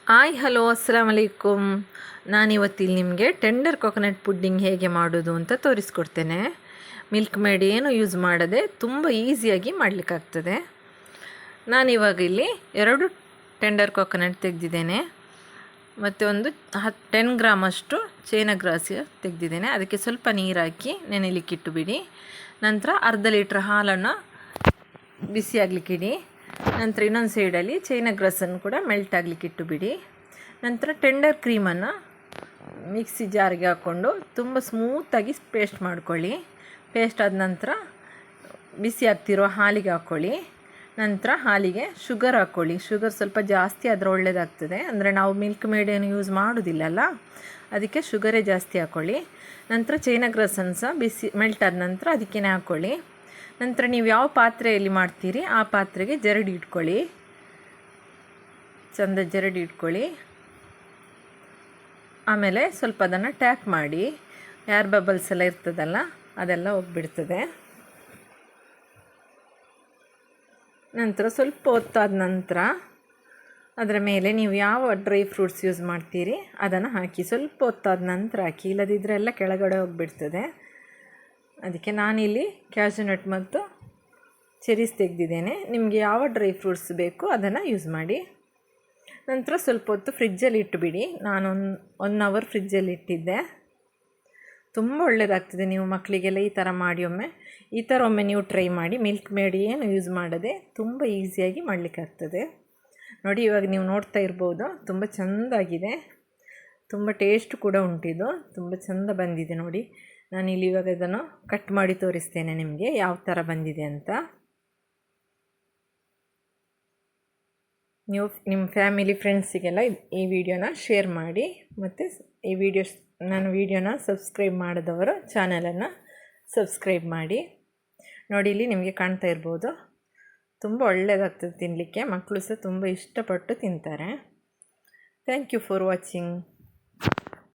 Hi hello ಅಸ್ಸಲಾಮ್ ಅಲೈಕುಮ್. ನಾನಿವತ್ತಿಲ್ಲಿ ನಿಮಗೆ tender coconut pudding ಹೇಗೆ ಮಾಡೋದು ಅಂತ ತೋರಿಸ್ಕೊಡ್ತೇನೆ. ಮಿಲ್ಕ್ ಮೇಡ್ ಏನು ಯೂಸ್ ಮಾಡದೆ ತುಂಬ ಈಸಿಯಾಗಿ ಮಾಡಲಿಕ್ಕಾಗ್ತದೆ. ನಾನಿವಾಗ ಇಲ್ಲಿ 2 ಟೆಂಡರ್ ಕೊಕೊನಟ್ ತೆಗೆದಿದ್ದೇನೆ ಮತ್ತು ಒಂದು 10 ಗ್ರಾಮಷ್ಟು ಚೈನಾ ಗ್ರಾಸ್ ತೆಗೆದಿದ್ದೇನೆ. ಅದಕ್ಕೆ ಸ್ವಲ್ಪ ನೀರು ಹಾಕಿ ನೆನೆಲಿಕ್ಕಿಟ್ಟು ಬಿಡಿ. ನಂತರ ಅರ್ಧ ಲೀಟ್ರ್ ಹಾಲನ್ನು ಬಿಸಿ ಆಗಲಿಕ್ಕಿಡಿ. ನಂತರ ಇನ್ನೊಂದು ಸೈಡಲ್ಲಿ ಚೈನಾ ಗ್ರಾಸನ್ನು ಕೂಡ ಮೆಲ್ಟ್ ಆಗಲಿಕ್ಕೆ ಇಟ್ಟು ಬಿಡಿ. ನಂತರ ಟೆಂಡರ್ ಕ್ರೀಮನ್ನು ಮಿಕ್ಸಿ ಜಾರ್ಗೆ ಹಾಕ್ಕೊಂಡು ತುಂಬ ಸ್ಮೂತಾಗಿ ಪೇಸ್ಟ್ ಮಾಡ್ಕೊಳ್ಳಿ. ಪೇಸ್ಟ್ ಆದ ನಂತರ ಬಿಸಿ ಆಗ್ತಿರೋ ಹಾಲಿಗೆ ಹಾಕ್ಕೊಳ್ಳಿ. ನಂತರ ಹಾಲಿಗೆ ಶುಗರ್ ಹಾಕ್ಕೊಳ್ಳಿ. ಶುಗರ್ ಸ್ವಲ್ಪ ಜಾಸ್ತಿ ಆದರೆ ಒಳ್ಳೆಯದಾಗ್ತದೆ. ಅಂದರೆ ನಾವು ಮಿಲ್ಕ್ ಮೇಡ್ ಏನು ಯೂಸ್ ಮಾಡೋದಿಲ್ಲಲ್ಲ, ಅದಕ್ಕೆ ಶುಗರೇ ಜಾಸ್ತಿ ಹಾಕ್ಕೊಳ್ಳಿ. ನಂತರ ಚೈನಾ ಗ್ರಾಸನ್ನು ಸಹ ಬಿಸಿ ಮೆಲ್ಟ್ ಆದ ನಂತರ ಅದಕ್ಕೇ ಹಾಕ್ಕೊಳ್ಳಿ. ನಂತರ ನೀವು ಯಾವ ಪಾತ್ರೆಯಲ್ಲಿ ಮಾಡ್ತೀರಿ ಆ ಪಾತ್ರೆಗೆ ಜರಡಿ ಇಟ್ಕೊಳ್ಳಿ, ಚೆಂದ ಜರಡಿ ಇಟ್ಕೊಳ್ಳಿ. ಆಮೇಲೆ ಸ್ವಲ್ಪ ಅದನ್ನು ಟ್ಯಾಪ್ ಮಾಡಿ, ಏರ್ ಬಬಲ್ಸ್ ಎಲ್ಲ ಇರ್ತದಲ್ಲ ಅದೆಲ್ಲ ಹೋಗಿಬಿಡ್ತದೆ. ನಂತರ ಸ್ವಲ್ಪ ಹೊತ್ತಾದ ನಂತರ ಅದರ ಮೇಲೆ ನೀವು ಯಾವ ಡ್ರೈ ಫ್ರೂಟ್ಸ್ ಯೂಸ್ ಮಾಡ್ತೀರಿ ಅದನ್ನು ಹಾಕಿ. ಸ್ವಲ್ಪ ಹೊತ್ತಾದ ನಂತರ ಹಾಕಿ, ಇಲ್ಲದಿದ್ದರೆ ಎಲ್ಲ ಕೆಳಗಡೆ ಹೋಗಿಬಿಡ್ತದೆ. ಅದಕ್ಕೆ ನಾನಿಲ್ಲಿ ಕ್ಯಾಶ್ಯೂ ನಟ್ ಮತ್ತು ಚೆರೀಸ್ ತೆಗೆದಿದ್ದೇನೆ. ನಿಮಗೆ ಯಾವ ಡ್ರೈ ಫ್ರೂಟ್ಸ್ ಬೇಕು ಅದನ್ನು ಯೂಸ್ ಮಾಡಿ. ನಂತರ ಸ್ವಲ್ಪ ಹೊತ್ತು ಫ್ರಿಜ್ಜಲ್ಲಿ ಇಟ್ಟುಬಿಡಿ. ನಾನು 1 ಅವರ್ ಫ್ರಿಜ್ಜಲ್ಲಿ ಇಟ್ಟಿದ್ದೆ. ತುಂಬ ಒಳ್ಳೆಯದಾಗ್ತದೆ. ನೀವು ಮಕ್ಕಳಿಗೆಲ್ಲ ಈ ಥರ ಮಾಡಿ ಒಮ್ಮೆ ನೀವು ಟ್ರೈ ಮಾಡಿ. ಮಿಲ್ಕ್ ಮೇಡ್ ಏನು ಯೂಸ್ ಮಾಡದೆ ತುಂಬ ಈಸಿಯಾಗಿ ಮಾಡಲಿಕ್ಕಾಗ್ತದೆ. ನೋಡಿ, ಇವಾಗ ನೀವು ನೋಡ್ತಾ ಇರ್ಬೋದು, ತುಂಬ ಚೆಂದಾಗಿದೆ. ತುಂಬ ಟೇಸ್ಟ್ ಕೂಡ ಉಂಟಿದು, ತುಂಬ ಚೆಂದ ಬಂದಿದೆ. ನೋಡಿ, ನಾನಿಲ್ಲಿ ಇವಾಗ ಇದನ್ನು ಕಟ್ ಮಾಡಿ ತೋರಿಸ್ತೇನೆ ನಿಮಗೆ ಯಾವ ಥರ ಬಂದಿದೆ ಅಂತ. ನೀವು ನಿಮ್ಮ ಫ್ಯಾಮಿಲಿ ಫ್ರೆಂಡ್ಸಿಗೆಲ್ಲ ಈ ವಿಡಿಯೋನ ಶೇರ್ ಮಾಡಿ. ಮತ್ತು ನನ್ನ ವಿಡಿಯೋನ ಸಬ್ಸ್ಕ್ರೈಬ್ ಮಾಡಿದವರು ಚಾನಲನ್ನು ಸಬ್ಸ್ಕ್ರೈಬ್ ಮಾಡಿ. ನೋಡಿ, ಇಲ್ಲಿ ನಿಮಗೆ ಕಾಣ್ತಾ ಇರ್ಬೋದು, ತುಂಬ ಒಳ್ಳೆಯದಾಗ್ತದೆ ತಿನ್ನಲಿಕ್ಕೆ. ಮಕ್ಕಳು ಸಹ ತುಂಬ ಇಷ್ಟಪಟ್ಟು ತಿಂತಾರೆ. Thank you for watching.